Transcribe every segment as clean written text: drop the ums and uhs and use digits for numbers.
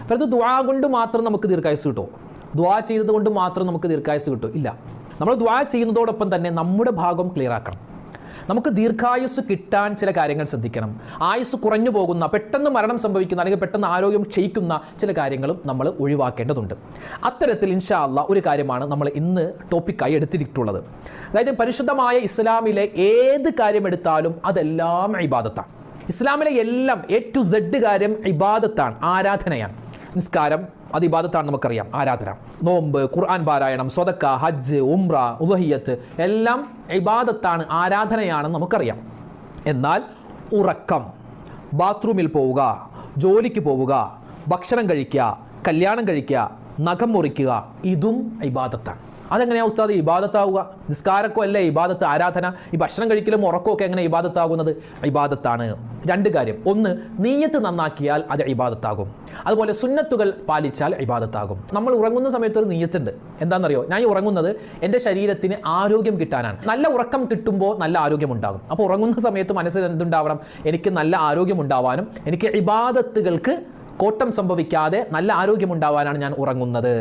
വെറുതെ ദുആ കൊണ്ട് മാത്രം നമുക്ക് ദീർഘായുസ് കിട്ടുമോ? ദുആ ചെയ്തത് കൊണ്ട് മാത്രം നമുക്ക് ദീർഘായുസ് കിട്ടും? ഇല്ല. നമ്മൾ ദുആ ചെയ്യുന്നതോടൊപ്പം തന്നെ നമ്മുടെ ഭാഗം ക്ലിയർ ആക്കണം. നമുക്ക് ദീർഘായുസ് കിട്ടാൻ ചില കാര്യങ്ങൾ ശ്രദ്ധിക്കണം. ആയുസ് കുറഞ്ഞു പോകുന്ന, പെട്ടെന്ന് മരണം സംഭവിക്കുന്ന അല്ലെങ്കിൽ പെട്ടെന്ന് ആരോഗ്യം ക്ഷയിക്കുന്ന ചില കാര്യങ്ങളും നമ്മൾ ഒഴിവാക്കേണ്ടതുണ്ട്. അത്തരത്തിൽ ഇൻഷാ അല്ലാഹ് ഒരു കാര്യമാണ് നമ്മൾ ഇന്ന് ടോപ്പിക്കായി എടുത്തിട്ടുള്ളത്. അതായത് പരിശുദ്ധമായ ഇസ്ലാമിലെ ഏത് കാര്യം എടുത്താലും അതെല്ലാം ഇബാദത്താണ്. ഇസ്ലാമിലെ എല്ലാം A to Z കാര്യം ഇബാദത്താണ്, ആരാധനയാണ്. നിസ്കാരം അത് ഇബാദത്താണ്, നമുക്കറിയാം, ആരാധന. നോമ്പ്, ഖുർആൻ പാരായണം, സ്വതക്ക, ഹജ്ജ്, ഉംറ, ഉദ്ഹിയ്യത്ത് എല്ലാം ഇബാദത്താണ്, ആരാധനയാണെന്ന് നമുക്കറിയാം. എന്നാൽ ഉറക്കം, ബാത്റൂമിൽ പോവുക, ജോലിക്ക് പോവുക, ഭക്ഷണം കഴിക്കുക, കല്യാണം കഴിക്കുക, നഖം മുറിക്കുക, ഇതും ഇബാദത്താണ്. അതെങ്ങനെയാണ് ഉസ്താദ് ഇബാദത്താവുക? നിസ്കാരക്കോ അല്ലേ ഇബാദത്ത്, ആരാധന? ഈ ഭക്ഷണം കഴിക്കലും ഉറക്കമൊക്കെ എങ്ങനെ ഇബാദത്താകുന്നത്? ഇബാദത്താണ്. രണ്ട് കാര്യം. ഒന്ന്, നീയത്ത് നന്നാക്കിയാൽ അത് ഇബാദത്താകും. അതുപോലെ സുന്നത്തുകൾ പാലിച്ചാൽ ഇബാദത്താകും. നമ്മൾ ഉറങ്ങുന്ന സമയത്ത് ഒരു നീയത്തുണ്ട്. എന്താണെന്നറിയോ? ഞാൻ ഈ ഉറങ്ങുന്നത് എൻ്റെ ശരീരത്തിന് ആരോഗ്യം കിട്ടാനാണ്. നല്ല ഉറക്കം കിട്ടുമ്പോൾ നല്ല ആരോഗ്യം ഉണ്ടാകും. അപ്പോൾ ഉറങ്ങുന്ന സമയത്ത് മനസ്സിൽ എന്തുണ്ടാവണം? എനിക്ക് നല്ല ആരോഗ്യം ഉണ്ടാവാനും എനിക്ക് ഇബാദത്തുകൾക്ക് കോട്ടം സംഭവിക്കാതെ നല്ല ആരോഗ്യമുണ്ടാവാനാണ് ഞാൻ ഉറങ്ങുന്നത്.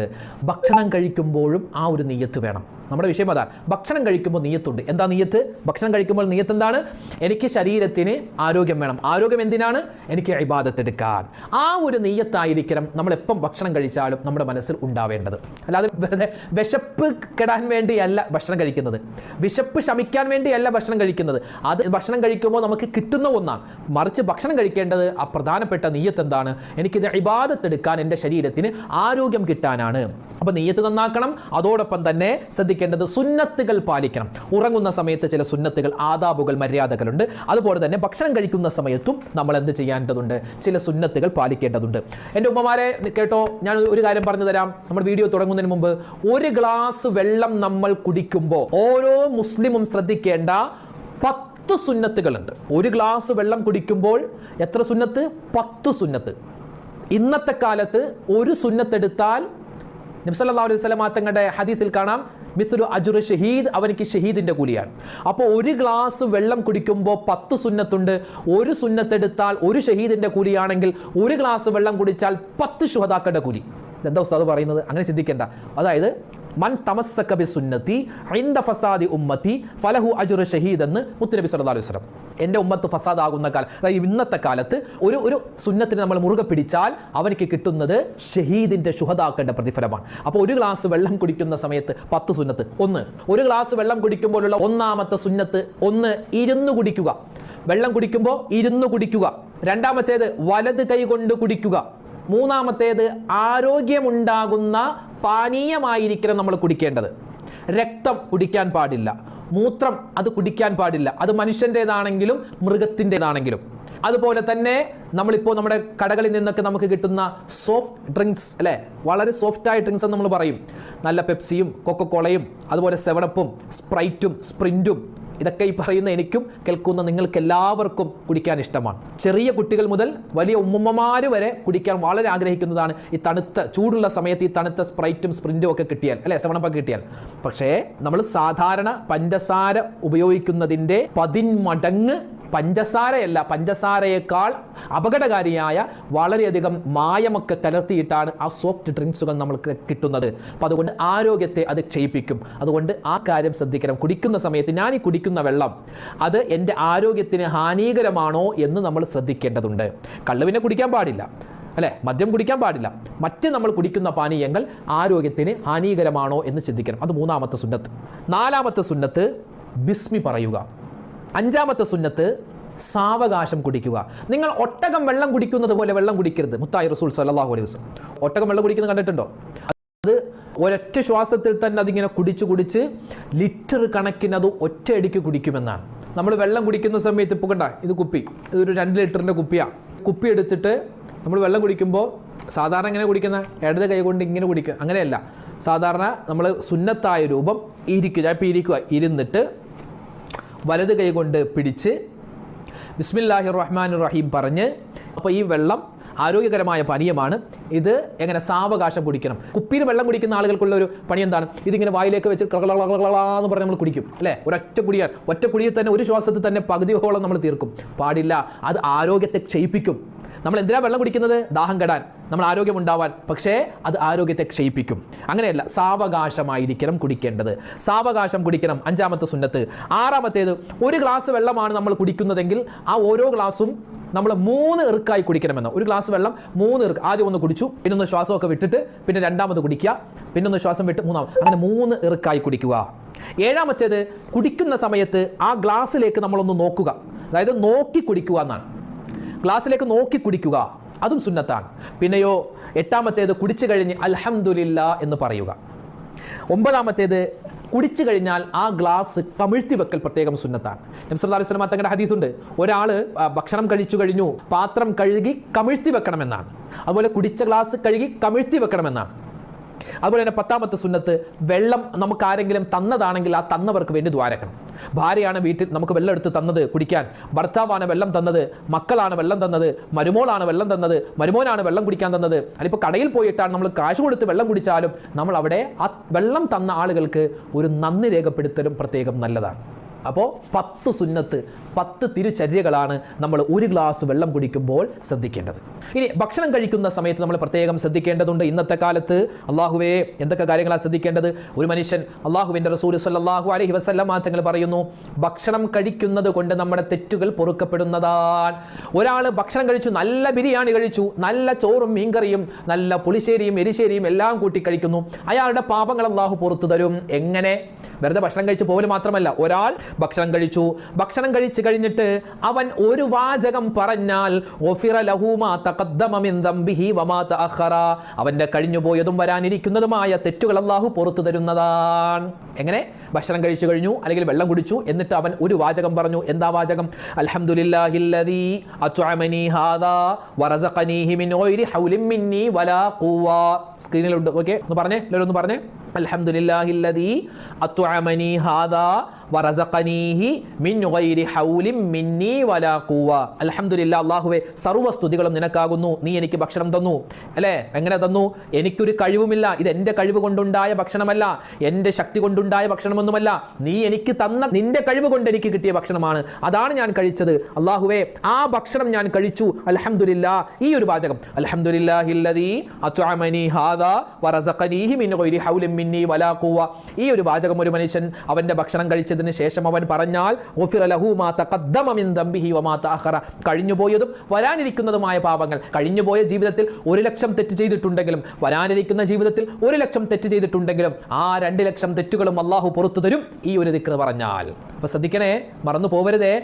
ഭക്ഷണം കഴിക്കുമ്പോഴും ആ ഒരു നിയ്യത്ത് വേണം. നമ്മുടെ വിഷയം അതാണ്. ഭക്ഷണം കഴിക്കുമ്പോൾ നിയ്യത്തുണ്ട്. എന്താ നിയ്യത്ത്? ഭക്ഷണം കഴിക്കുമ്പോൾ നിയ്യത്ത് എന്താണ്? എനിക്ക് ശരീരത്തിന് ആരോഗ്യം വേണം. ആരോഗ്യം എന്തിനാണ്? എനിക്ക് ഇബാദത്ത് എടുക്കാൻ. ആ ഒരു നിയ്യത്തായിരിക്കണം നമ്മൾ എപ്പം ഭക്ഷണം കഴിച്ചാലും നമ്മുടെ മനസ്സിൽ ഉണ്ടാവേണ്ടത്. അല്ലാതെ വെറുതെ വിശപ്പ് കെടാൻ വേണ്ടിയല്ല ഭക്ഷണം കഴിക്കുന്നത്, വിശപ്പ് ശമിക്കാൻ വേണ്ടിയല്ല ഭക്ഷണം കഴിക്കുന്നത്. അത് ഭക്ഷണം കഴിക്കുമ്പോൾ നമുക്ക് കിട്ടുന്ന ഒന്നാണ്. മറിച്ച് ഭക്ഷണം കഴിക്കേണ്ടത് ആ പ്രധാനപ്പെട്ട നിയ്യത്ത് എന്താണ്? എനിക്കിത് ഇബാദത്ത് എടുക്കാൻ, എൻ്റെ ശരീരത്തിന് ആരോഗ്യം കിട്ടാനാണ്. അപ്പോൾ നിയ്യത്ത് നന്നാക്കണം. അതോടൊപ്പം തന്നെ ശ്രദ്ധിക്കേണ്ടത് സുന്നത്തുകൾ പാലിക്കണം. ഉറങ്ങുന്ന സമയത്ത് ചില സുന്നത്തുകൾ, ആദാബുകൾ, മര്യാദകളുണ്ട്. അതുപോലെ തന്നെ ഭക്ഷണം കഴിക്കുന്ന സമയത്തും നമ്മൾ എന്ത് ചെയ്യേണ്ടതുണ്ട്? ചില സുന്നത്തുകൾ പാലിക്കേണ്ടതുണ്ട്. എൻ്റെ ഉമ്മമാരെ കേട്ടോ, ഞാൻ ഒരു കാര്യം പറഞ്ഞു തരാം. നമ്മൾ വീഡിയോ തുടങ്ങുന്നതിന് മുമ്പ് ഒരു ഗ്ലാസ് വെള്ളം നമ്മൾ കുടിക്കുമ്പോൾ ഓരോ മുസ്ലിമും ശ്രദ്ധിക്കേണ്ട 10 സുന്നത്തുകളുണ്ട്. ഒരു ഗ്ലാസ് വെള്ളം കുടിക്കുമ്പോൾ എത്ര സുന്നത്ത്? 10 സുന്നത്ത്. ഇന്നത്തെ കാലത്ത് ഒരു സുന്നത്തെടുത്താൽ നബി സല്ലല്ലാഹു അലൈഹി വസല്ലം തങ്ങളുടെ ഹദീസിൽ കാണാം, മിത്ലു അജ്റു ഷഹീദ്, അവനിക്ക് ഷഹീദിന്റെ കൂലിയാണ്. അപ്പോൾ ഒരു ഗ്ലാസ് വെള്ളം കുടിക്കുമ്പോൾ 10 സുന്നത്തുണ്ട്. ഒരു സുന്നത്തെടുത്താൽ ഒരു ഷഹീദിന്റെ കൂലിയാണെങ്കിൽ ഒരു ഗ്ലാസ് വെള്ളം കുടിച്ചാൽ 10 ശുഹദാക്കളുടെ കൂലി. എന്താ ഉസ്താദ് പറയുന്നത്? അങ്ങനെ ചിന്തിക്കേണ്ട. അതായത് മൻ തമസ്സക ബിസുന്നതി ഇൻദ ഫസാദി ഉമ്മത്തി ഫലഹു അജ്റു ഷഹീദ് എന്ന് മുത്തുനബി സല്ലല്ലാഹു അലൈഹി വസല്ലം. എൻ്റെ ഉമ്മത്ത് ഫസാദാകുന്ന കാലം, അതായത് ഇന്നത്തെ കാലത്ത് ഒരു സുന്നത്തിന് നമ്മൾ മുറുകെ പിടിച്ചാൽ അവർക്ക് കിട്ടുന്നത് ഷഹീദിന്റെ ശുഹദാക്കളുടെ പ്രതിഫലമാണ്. അപ്പോൾ ഒരു ഗ്ലാസ് വെള്ളം കുടിക്കുന്ന സമയത്ത് 10 സുന്നത്ത്. ഒരു ഗ്ലാസ് വെള്ളം കുടിക്കുമ്പോഴുള്ള ഒന്നാമത്തെ സുന്നത്ത്, ഇരുന്ന് കുടിക്കുക. വെള്ളം കുടിക്കുമ്പോൾ ഇരുന്ന് കുടിക്കുക. രണ്ടാമത്തേത് വലത് കൈ കൊണ്ട് കുടിക്കുക. മൂന്നാമത്തേത് ആരോഗ്യമുണ്ടാകുന്ന പാനീയമായിരിക്കണം നമ്മൾ കുടിക്കേണ്ടത്. രക്തം കുടിക്കാൻ പാടില്ല, മൂത്രം അത് കുടിക്കാൻ പാടില്ല. അത് മനുഷ്യൻ്റേതാണെങ്കിലും മൃഗത്തിൻ്റെതാണെങ്കിലും. അതുപോലെ തന്നെ നമ്മളിപ്പോൾ നമ്മുടെ കടകളിൽ നിന്നൊക്കെ നമുക്ക് കിട്ടുന്ന സോഫ്റ്റ് ഡ്രിങ്ക്സ് അല്ലേ, വളരെ സോഫ്റ്റായ ഡ്രിങ്ക്സ് എന്ന് നമ്മൾ പറയും. നല്ല പെപ്സിയും കൊക്കക്കോളയും അതുപോലെ 7-അപ്പും സ്പ്രൈറ്റും സ്പ്രിൻറ്റും, ഇതൊക്കെ ഈ പറയുന്ന എനിക്കും കേൾക്കുന്ന നിങ്ങൾക്ക് എല്ലാവർക്കും കുടിക്കാൻ ഇഷ്ടമാണ്. ചെറിയ കുട്ടികൾ മുതൽ വലിയ ഉമ്മമാർ വരെ കുടിക്കാൻ വളരെ ആഗ്രഹിക്കുന്നതാണ് ഈ തണുത്ത ചൂടുള്ള സമയത്ത് ഈ തണുത്ത സ്പ്രൈറ്റും സ്പ്രിൻറ്റും ഒക്കെ കിട്ടിയാൽ അല്ലേ, 7-അപ്പ് കിട്ടിയാൽ. പക്ഷേ നമ്മൾ സാധാരണ പഞ്ചസാര ഉപയോഗിക്കുന്നതിൻ്റെ 10 മടങ്ങ് പഞ്ചസാരയല്ല, പഞ്ചസാരയേക്കാൾ അപകടകാരിയായ വളരെയധികം മായമൊക്കെ കലർത്തിയിട്ടാണ് ആ സോഫ്റ്റ് ഡ്രിങ്ക്സുകൾ നമ്മൾക്ക് കിട്ടുന്നത്. അപ്പോൾ അതുകൊണ്ട് ആരോഗ്യത്തെ അത് ക്ഷയിപ്പിക്കും. അതുകൊണ്ട് ആ കാര്യം ശ്രദ്ധിക്കണം. കുടിക്കുന്ന സമയത്ത് ഞാൻ ഈ കുടിക്കുന്ന വെള്ളം അത് എൻ്റെ ആരോഗ്യത്തിന് ഹാനികരമാണോ എന്ന് നമ്മൾ ശ്രദ്ധിക്കേണ്ടതുണ്ട്. കള്ളുവിനെ കുടിക്കാൻ പാടില്ല അല്ലേ, മദ്യം കുടിക്കാൻ പാടില്ല. മറ്റ് നമ്മൾ കുടിക്കുന്ന പാനീയങ്ങൾ ആരോഗ്യത്തിന് ഹാനികരമാണോ എന്ന് ചിന്തിക്കണം. അത് 3-ാമത്തെ സുന്നത്ത്. 4-ാമത്തെ സുന്നത്ത് ബിസ്മി പറയുക. 5-ാമത്തെ സുന്നത്ത് സാവകാശം കുടിക്കുക. നിങ്ങൾ ഒട്ടകം വെള്ളം കുടിക്കുന്നത് പോലെ വെള്ളം കുടിക്കരുത്. മുത്തായി റസൂൽ സല്ലല്ലാഹു അലൈഹി വസല്ലം ഒട്ടകം വെള്ളം കുടിക്കുന്നത് കണ്ടിട്ടുണ്ടോ? അത് ഒരൊറ്റ ശ്വാസത്തിൽ തന്നെ അതിങ്ങനെ കുടിച്ച് ലിറ്റർ കണക്കിന് അത് ഒറ്റയടിക്ക് കുടിക്കുമെന്നാണ്. നമ്മൾ വെള്ളം കുടിക്കുന്ന സമയത്ത് ഇപ്പോൾ കണ്ട ഇത് കുപ്പി, ഇതൊരു 2 ലിറ്ററിൻ്റെ കുപ്പിയാണ്. കുപ്പി എടുത്തിട്ട് നമ്മൾ വെള്ളം കുടിക്കുമ്പോൾ സാധാരണ എങ്ങനെ കുടിക്കുന്ന, ഇടത് കൈ കൊണ്ട് ഇങ്ങനെ കുടിക്കുക, അങ്ങനെയല്ല. സാധാരണ നമ്മൾ സുന്നത്തായ രൂപം ഇരിക്കുക, ഇരുന്നിട്ട് വലത് കൈ കൊണ്ട് പിടിച്ച് ബിസ്മില്ലാഹിർ റഹ്മാനിർ റഹീം പറഞ്ഞ്, അപ്പോൾ ഈ വെള്ളം ആരോഗ്യകരമായ പാനീയമാണ്. ഇത് എങ്ങനെ സാവകാശം കുടിക്കണം. കുപ്പിയിൽ വെള്ളം കുടിക്കുന്ന ആളുകൾക്കുള്ള ഒരു പണി എന്താണ്? ഇതിങ്ങനെ വായിലേക്ക് വെച്ച് എന്ന് പറഞ്ഞ് നമ്മൾ കുടിക്കും അല്ലേ, ഒറ്റ കുടിയിൽ തന്നെ ഒരു ശ്വാസത്തിൽ തന്നെ പകുതിയോളം നമ്മൾ തീർക്കും. പാടില്ല, അത് ആരോഗ്യത്തെ ക്ഷയിപ്പിക്കും. നമ്മൾ എന്തിനാ വെള്ളം കുടിക്കുന്നത്? ദാഹം കെടാൻ, നമ്മൾ ആരോഗ്യമുണ്ടാവാൻ. പക്ഷേ അത് ആരോഗ്യത്തെ ക്ഷയിപ്പിക്കും. അങ്ങനെയല്ല, സാവകാശമായിരിക്കണം കുടിക്കേണ്ടത്. സാവകാശം കുടിക്കണം, 5-ാമത്തെ സുന്നത്ത്. 6-ാമത്തേത്, ഒരു ഗ്ലാസ് വെള്ളമാണ് നമ്മൾ കുടിക്കുന്നതെങ്കിൽ ആ ഓരോ ഗ്ലാസും നമ്മൾ 3 ഇറുക്കായി കുടിക്കണമെന്ന്. ഒരു ഗ്ലാസ് വെള്ളം 3 ഇറുക്ക്. ആദ്യം ഒന്ന് കുടിച്ചു, പിന്നെ ഒന്ന് ശ്വാസമൊക്കെ വിട്ടിട്ട് പിന്നെ രണ്ടാമത് കുടിക്കുക, പിന്നെ ഒന്ന് ശ്വാസം വിട്ട് മൂന്നാമത്, അങ്ങനെ 3 ഇറുക്കായി കുടിക്കുക. 7-ാമത്തേത്, കുടിക്കുന്ന സമയത്ത് ആ ഗ്ലാസ്സിലേക്ക് നമ്മളൊന്ന് നോക്കുക, അതായത് നോക്കി കുടിക്കുക എന്നാണ്. ഗ്ലാസ്സിലേക്ക് നോക്കി കുടിക്കുക, അതും സുന്നത്താണ്. പിന്നെയോ 8-ാമത്തേത്, കുടിച്ചു കഴിഞ്ഞ് അൽഹംദുലില്ലാ എന്ന് പറയുക. 9-ാമത്തേത്, കുടിച്ചു കഴിഞ്ഞാൽ ആ ഗ്ലാസ് കമിഴ്ത്തി വെക്കൽ പ്രത്യേകം സുന്നത്താണ്. നബി സല്ലല്ലാഹു അലൈഹി വസല്ലം തങ്ങളുടെ ഹദീസുണ്ട്, ഒരാൾ ഭക്ഷണം കഴിച്ചു കഴിഞ്ഞു, പാത്രം കഴുകി കമിഴ്ത്തി വെക്കണമെന്നാണ്. അതുപോലെ കുടിച്ച ഗ്ലാസ് കഴുകി കമിഴ്ത്തി വെക്കണമെന്നാണ്. അതുപോലെ തന്നെ 10-ാമത്തെ സുന്നത്ത്, വെള്ളം നമുക്ക് ആരെങ്കിലും തന്നതാണെങ്കിൽ ആ തന്നവർക്ക് വേണ്ടി ദ്വാരക്കണം. ഭാര്യയാണ് വീട്ടിൽ നമുക്ക് വെള്ളം എടുത്ത് തന്നത് കുടിക്കാൻ, ഭർത്താവാണ് വെള്ളം തന്നത്, മക്കളാണ് വെള്ളം തന്നത്, മരുമോളാണ് വെള്ളം തന്നത്, മരുമോനാണ് വെള്ളം കുടിക്കാൻ തന്നത്. അതിപ്പോൾ കടയിൽ പോയിട്ടാണ് നമ്മൾ കാശ് കൊടുത്ത് വെള്ളം കുടിച്ചാലും നമ്മൾ അവിടെ ആ വെള്ളം തന്ന ആളുകൾക്ക് ഒരു നന്ദി രേഖപ്പെടുത്തലും പ്രത്യേകം നല്ലതാണ്. അപ്പോൾ 10 സുന്നത്ത്, 10 തിരുചര്യകളാണ് നമ്മൾ ഒരു ഗ്ലാസ് വെള്ളം കുടിക്കുമ്പോൾ ശ്രദ്ധിക്കേണ്ടത്. ഇനി ഭക്ഷണം കഴിക്കുന്ന സമയത്ത് നമ്മൾ പ്രത്യേകം ശ്രദ്ധിക്കേണ്ടതുണ്ട്. ഇന്നത്തെ കാലത്ത് അള്ളാഹുവേ എന്തൊക്കെ കാര്യങ്ങളാണ് ശ്രദ്ധിക്കേണ്ടത്? ഒരു മനുഷ്യൻ, അള്ളാഹുവിൻ്റെ റസൂൽ സല്ലല്ലാഹു അലൈഹി വസല്ലം തങ്ങൾ പറയുന്നു, ഭക്ഷണം കഴിക്കുന്നത് കൊണ്ട് നമ്മുടെ തെറ്റുകൾ പൊറുക്കപ്പെടുന്നതാണ്. ഒരാൾ ഭക്ഷണം കഴിച്ചു, നല്ല ബിരിയാണി കഴിച്ചു, നല്ല ചോറും മീൻകറിയും നല്ല പുളിശ്ശേരിയും എരിശ്ശേരിയും എല്ലാം കൂട്ടി കഴിക്കുന്നു, അയാളുടെ പാപങ്ങൾ അള്ളാഹു പുറത്തു തരും. എങ്ങനെ? വെറുതെ ഭക്ഷണം കഴിച്ച് പോലും മാത്രമല്ല, ഒരാൾ ഭക്ഷണം കഴിച്ചു, ഭക്ഷണം കഴിച്ചു കഴിഞ്ഞിട്ട് അവൻ ഒരു വാചകം പറഞ്ഞാൽ അവന്റെ കഴിഞ്ഞുപോയതും വരാനിരിക്കുന്നതുമായ തെറ്റുകൾ അല്ലാഹു പുറത്തു തരുന്നതാണ്. എങ്ങനെ? ഭക്ഷണം കഴിച്ചു കഴിഞ്ഞു അല്ലെങ്കിൽ വെള്ളം കുടിച്ചു, എന്നിട്ട് അവൻ ഒരു വാചകം പറഞ്ഞു. എന്താ വാചകം? അൽഹംദുലില്ലാഹില്ലദീ അത്അമനി ഹാദാ വറസഖനീഹി മിൻ ഗൈരി ഹൗലിൻ മിന്നി വലാ ഖുവ. സ്ക്രീനിലുണ്ട്, ഓക്കേ, ഒന്ന് പറഞ്ഞേ, എല്ലാവരും ഒന്ന് പറഞ്ഞേ. അൽഹംദുലില്ലാഹില്ലദീ അത്അമനി ഹാദാ വറസഖനീഹി മിൻ ഗൈരി ഹൗലിൻ മിന്നി വലാ ഖുവ. അൽഹംദുലില്ലാ, അല്ലാഹുവേ സർവ്വസ്തുതികളും നിനക്കാകുന്നു, നീ എനിക്ക് ഭക്ഷണം തന്നു അല്ലേ? എങ്ങനെ തന്നു? എനിക്കൊരു കഴിവുമില്ല, ഇത് എൻ്റെ കഴിവ് കൊണ്ടുണ്ടായ ഭക്ഷണമല്ല, എൻ്റെ ശക്തി കൊണ്ടുണ്ടായ ഭക്ഷണമൊന്നുമല്ല, നീ എനിക്ക് തന്ന നിന്റെ കഴിവ് കൊണ്ട് എനിക്ക് കിട്ടിയ ഭക്ഷണമാണ്, അതാണ് ഞാൻ കഴിച്ചത്. അല്ലാഹുവേ ആ ഭക്ഷണം ഞാൻ കഴിച്ചു, അൽഹംദുലില്ലാ. ഈ ഒരു വാചകം, അൽഹംദുലില്ലാഹില്ലദീ അത്അമനി ഹാദാ വറസഖനീഹി മിൻ ഗൈരി ഹൗലിൻ മിന്നി വലാ ഖുവ. ഈ ഒരു വാചകം ഒരു മനുഷ്യൻ അവന്റെ ഭക്ഷണം കഴിച്ചതിന് ശേഷം അവൻ പറഞ്ഞാൽ ഗുഫിറ ലഹു മാ തഖദ്ദമ മിൻ ദംബിഹി വമാ തഅഖറ. കഴിഞ്ഞുപോയതും വരാനിരിക്കുന്നതുമായ പാപങ്ങൾ. കഴിഞ്ഞുപോയ ജീവിതത്തിൽ 1,00,000 തെറ്റ് ചെയ്തിട്ടുണ്ടെങ്കിലും വരാനിരിക്കുന്ന ജീവിതത്തിൽ 1,00,000 തെറ്റ് ചെയ്തിട്ടുണ്ടെങ്കിലും ആ 2,00,000 തെറ്റുകളും അല്ലാഹു പുറത്തു തരും ഈ ഒരു ദിക്ർ പറഞ്ഞാൽ. അപ്പോൾ ശ്രദ്ധിക്കണേ, മറന്നു പോവരുതേ.